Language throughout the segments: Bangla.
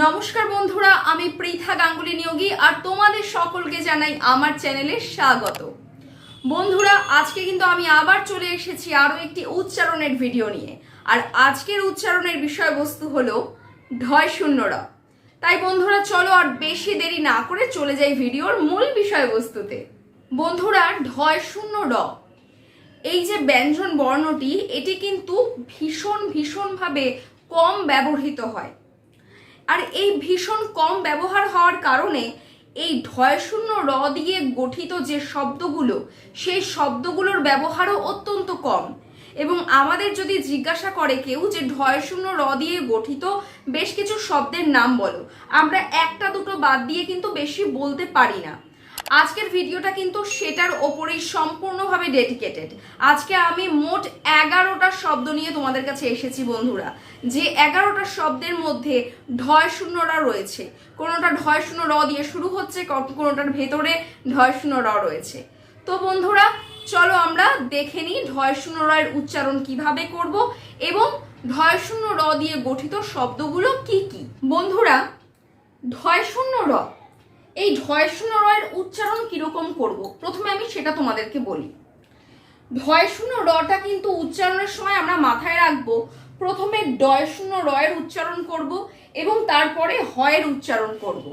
নমস্কার বন্ধুরা, আমি পৃথা গাঙ্গুলি নিয়োগী আর তোমাদের সকলকে জানাই আমার চ্যানেলে স্বাগত। বন্ধুরা, আজকে কিন্তু আমি আবার চলে এসেছি আরও একটি উচ্চারণের ভিডিও নিয়ে। আর আজকের উচ্চারণের বিষয়বস্তু হলো ঢয় শূন্য র। তাই বন্ধুরা চলো আর বেশি দেরি না করে চলে যাই ভিডিওর মূল বিষয়বস্তুতে। বন্ধুরা, ঢয় শূন্য র এই যে ব্যঞ্জন বর্ণটি, এটি কিন্তু ভীষণভাবে কম ব্যবহৃত হয়। আর এই ভীষণ কম ব্যবহার হওয়ার কারণে এই ঢয় শূন্য র দিয়ে গঠিত যে শব্দগুলো, সেই শব্দগুলোর ব্যবহারও অত্যন্ত কম। এবং আমাদের যদি জিজ্ঞাসা করে কেউ যে ঢয় শূন্য র দিয়ে গঠিত বেশ কিছু শব্দের নাম বলো, আমরা একটা দুটো বাদ দিয়ে কিন্তু বেশি বলতে পারি না। আজকের ভিডিওটা কিন্তু সেটার ওপরেই সম্পূর্ণভাবে ডেডিকেটেড। আজকে আমি মোট 11টা শব্দ নিয়ে তোমাদের কাছে এসেছি বন্ধুরা, যে 11টা শব্দের মধ্যে ঢয় শূন্য র রয়েছে। কোনোটা ঢয় শূন্য র দিয়ে শুরু হচ্ছে, কোনোটার ভেতরে ঢয় শূন্য র রয়েছে। তো বন্ধুরা চলো আমরা দেখে নিই ঢয় শূন্য র এর উচ্চারণ কিভাবে করব এবং ঢয় শূন্য র দিয়ে গঠিত শব্দগুলো কি কি। বন্ধুরা, ঢয় শূন্য র, এই ঢয় শূন্য র এর উচ্চারণ কিরকম করব প্রথমে আমি সেটা তোমাদেরকে বলি। ঢয় শূন্য রটা কিন্তু উচ্চারণের সময় আমরা মাথায় রাখবো, প্রথমে ডয় শূন্য র এর উচ্চারণ করব এবং তারপরে হয়ের উচ্চারণ করব।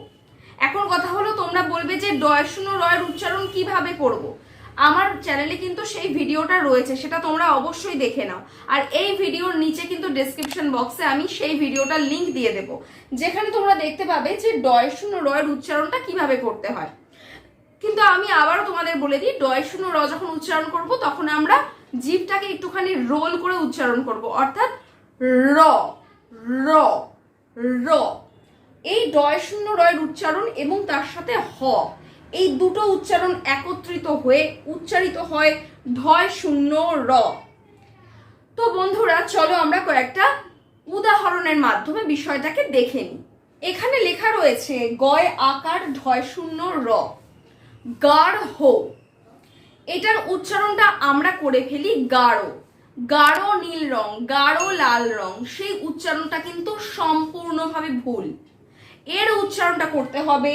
এখন কথা হলো, তোমরা বলবে যে ডয় শূন্য র এর উচ্চারণ কিভাবে করব। আমার চ্যানেলে কিন্তু সেই ভিডিওটা রয়েছে, সেটা তোমরা অবশ্যই দেখে নাও। আর এই ভিডিওর নিচে কিন্তু ডেসক্রিপশন বক্সে আমি সেই ভিডিওটার লিংক দিয়ে দেব, যেখানে তোমরা দেখতে পাবে যে ডয় শূন্য র এর উচ্চারণটা কিভাবে করতে হয়। কিন্তু আমি আবারও তোমাদের বলে দিই, ডয় শূন্য র যখন উচ্চারণ করব তখন আমরা জিভটাকে একটুখানি রোল করে উচ্চারণ করব, অর্থাৎ র র র। এই ডয় শূন্য র এর উচ্চারণ এবং তার সাথে হ, এই দুটো উচ্চারণ একত্রিত হয়ে উচ্চারিত হয় ঢয় শূন্য র। তো বন্ধুরা চলো আমরা কয়েকটা উদাহরণের মাধ্যমে বিষয়টাকে দেখে নিই। এখানে লেখা রয়েছে গয় আকার ঢয় শূন্য র, গাঢ়। এটার উচ্চারণটা আমরা করে ফেলি গাঢ়। গাঢ় নীল রং, গাঢ় লাল রং, সেই উচ্চারণটা কিন্তু সম্পূর্ণভাবে ভুল। এর উচ্চারণটা করতে হবে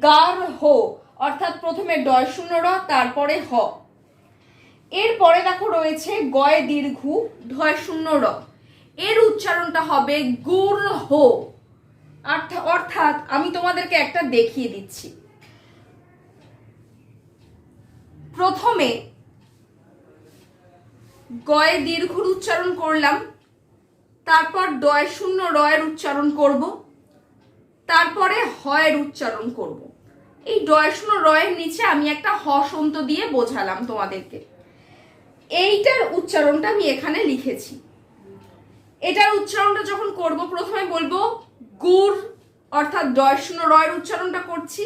গাঢ়, অর্থাৎ প্রথমে ডয় শূন্য র তারপরে হ। এরপরে দেখো রয়েছে গয় দীর্ঘ ঢয় শূন্য র, এর উচ্চারণটা হবে গুর হো। অর্থাৎ আমি তোমাদেরকে একটা দেখিয়ে দিচ্ছি। প্রথমে গয়ে দীর্ঘর উচ্চারণ করলাম, তারপর ডয় শূন্য র এর উচ্চারণ করব, তারপরে হয়ের উচ্চারণ করব। এই ডয় শূন্য র এর নিচে আমি একটা হসন্ত দিয়ে বোঝালাম তোমাদেরকে। এইটার উচ্চারণটা আমি এখানে লিখেছি। এটার উচ্চারণটা যখন করব প্রথমে বলবো গুর, অর্থাৎ ডয় শূন্য র এর উচ্চারণটা করছি,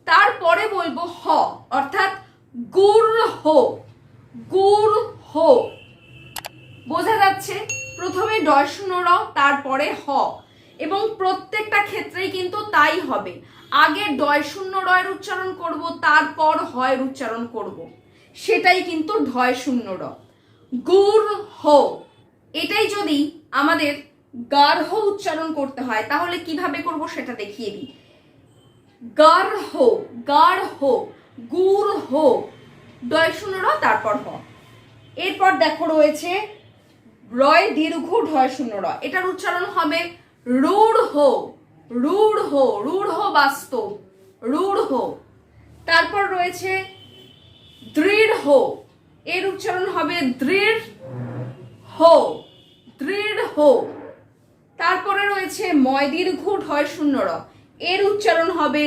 তারপরে বলবো হ, অর্থাৎ গুর হো, গুর হো। বোঝা যাচ্ছে? প্রথমে ডয় শূন্য র তারপরে হ, এবং প্রত্যেকটা ক্ষেত্রেই কিন্তু তাই হবে। আগে ডয় শূন্য র এর উচ্চারণ করব, তারপর হয়ের উচ্চারণ করব, সেটাই কিন্তু ঢয় শূন্য র। গুর হো। এটাই যদি আমাদের গার্হ উচ্চারণ করতে হয় তাহলে কিভাবে করব সেটা দেখিয়ে দিই। গার্হ, গার্হ, গুর হো, ডয় শূন্য র তারপর হ। এরপর দেখো রয়েছে রয় দীর্ঘ ঢয় শূন্য র, এটার উচ্চারণ হবে রূঢ়, রূঢ়, রূঢ় বাস্তব, রূঢ়। তারপর রয়েছে দৃঢ়, এর উচ্চারণ হবে দৃঢ় হো, দৃঢ় হো। তারপরে রয়েছে ময় দীর্ঘ ঢয় শূন্য র, এর উচ্চারণ হবে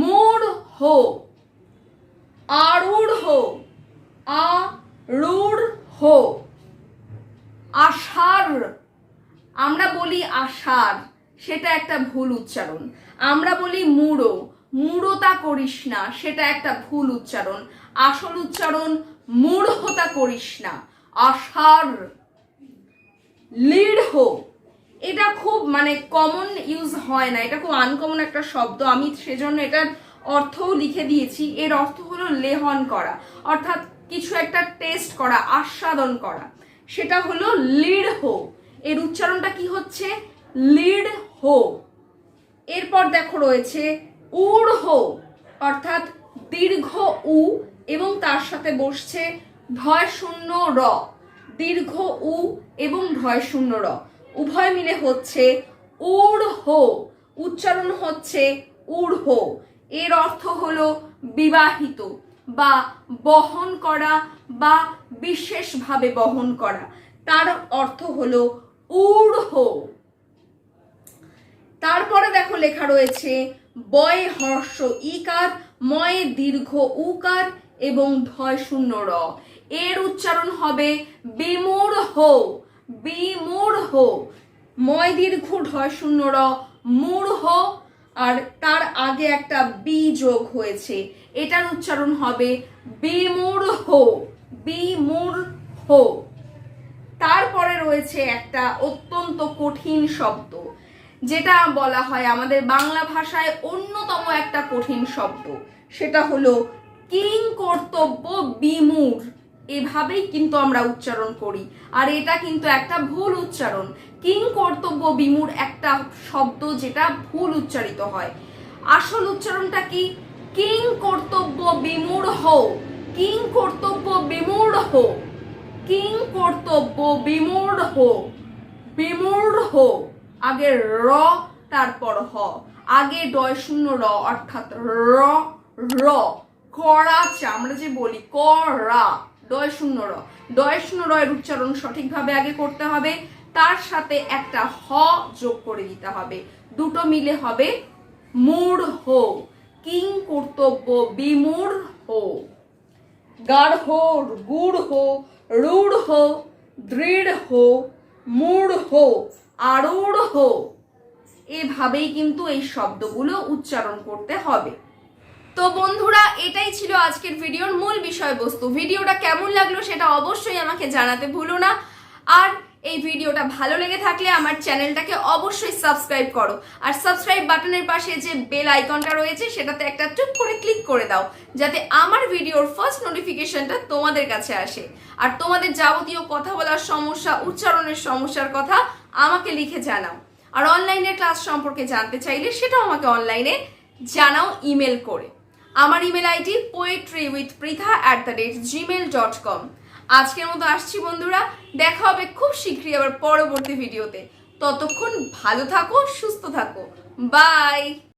মূঢ় হো, আরূঢ়, আরূঢ় হো। আষাঢ়, আমরা বলি আষাঢ়, সেটা একটা ভুল উচ্চারণ। আমরা বলি মূঢ়, মূঢ়তা করিস না, সেটা একটা ভুল উচ্চারণ। আসল উচ্চারণ মূঢ়তা করিস না, আষাঢ়। লিঢ়, এটা খুব কমন ইউজ হয় না, এটা খুব আনকমন একটা শব্দ, আমি সেজন্য এটার অর্থও লিখে দিয়েছি। এর অর্থ হলো লেহন করা, অর্থাৎ কিছু একটা টেস্ট করা, আস্বাদন করা, সেটা হলো লিঢ়। এর উচ্চারণটা কি হচ্ছে? লিঢ়। এরপর দেখো রয়েছে ঊর্ধ্ব, অর্থাৎ দীর্ঘ উ এবং তার সাথে বসছে ঢয় শূন্য র। দীর্ঘ উ এবং ঢয় শূন্য র উভয় মিলে হচ্ছে ঊর্ধ্ব, উচ্চারণ হচ্ছে ঊর্ধ্ব। এর অর্থ হলো বিবাহিত বা বহন করা বা বিশেষভাবে বহন করা, তার অর্থ হলো ঊর্ধ্ব। তারপরে দেখো লেখা রয়েছে বয়ে হর্ষ ইকার, ময়ে দীর্ঘ উকার এবং ঢয় শূন্য র। এর উচ্চারণ হবে বিমূঢ়, বিমূঢ়। ময় দীর্ঘ ঢয় শূন্য র মূঢ়, আর তার আগে একটা বি যোগ হয়েছে, এটার উচ্চারণ হবে বিমূঢ়, বিমূঢ়। তারপরে রয়েছে একটা অত্যন্ত কঠিন শব্দ, যেটা বলা হয় আমাদের বাংলা ভাষায় অন্যতম একটা কঠিন শব্দ, সেটা হলো কিং কর্তব্য বিমূঢ়। এভাবেই কিন্তু আমরা উচ্চারণ করি, আর এটা কিন্তু একটা ভুল উচ্চারণ। কিং কর্তব্য বিমূঢ় একটা শব্দ যেটা ভুল উচ্চারিত হয়। আসল উচ্চারণটা কি? কিং কর্তব্য বিমূঢ়, কিং কর্তব্য বিমূঢ়, কিং কর্তব্য বিমূঢ়, বিমূঢ়। আগে র, তারপর হ, আগে ডয় শূন্য র, অর্থাৎ র, র কড়া চা আমরা যে বলি কড়া, ডয় শূন্য র। ডয় শূন্য র এর উচ্চারণ সঠিকভাবে আগে করতে হবে, তার সাথে একটা হ যোগ করে দিতে হবে, দুটো মিলে হবে মূঢ়। কিং কর্তব্য বিমূঢ়। গাঢ়, গূঢ়, রূঢ়, দৃঢ়, মূঢ়, আরূঢ়। এভাবেই কিন্তু এই শব্দগুলো উচ্চারণ করতে হবে। তো বন্ধুরা, এটাই ছিল আজকের ভিডিওর মূল বিষয়বস্তু। ভিডিওটা কেমন লাগলো সেটা অবশ্যই আমাকে জানাতে ভুলো না। আর এই ভিডিওটা ভালো লেগে থাকলে আমার চ্যানেলটাকে অবশ্যই সাবস্ক্রাইব করো, আর সাবস্ক্রাইব বাটনের পাশে যে বেল আইকনটা রয়েছে সেটাতে একটা টুক করে ক্লিক করে দাও, যাতে আমার ভিডিওর ফার্স্ট নোটিফিকেশনটা তোমাদের কাছে আসে। আর তোমাদের যাবতীয় কথা বলার সমস্যা, উচ্চারণের সমস্যার কথা আমাকে লিখে জানাও। আর অনলাইনের ক্লাস সম্পর্কে জানতে চাইলে সেটাও আমাকে অনলাইনে জানাও ইমেল করে। আমার ইমেল আইডি poetrywithpritha@gmail.com। আজকের মতো আসছি বন্ধুরা, দেখা হবে খুব শীঘ্রই আবার পরবর্তী ভিডিওতে। ততক্ষণ ভালো থাকো, সুস্থ থাকো, বাই।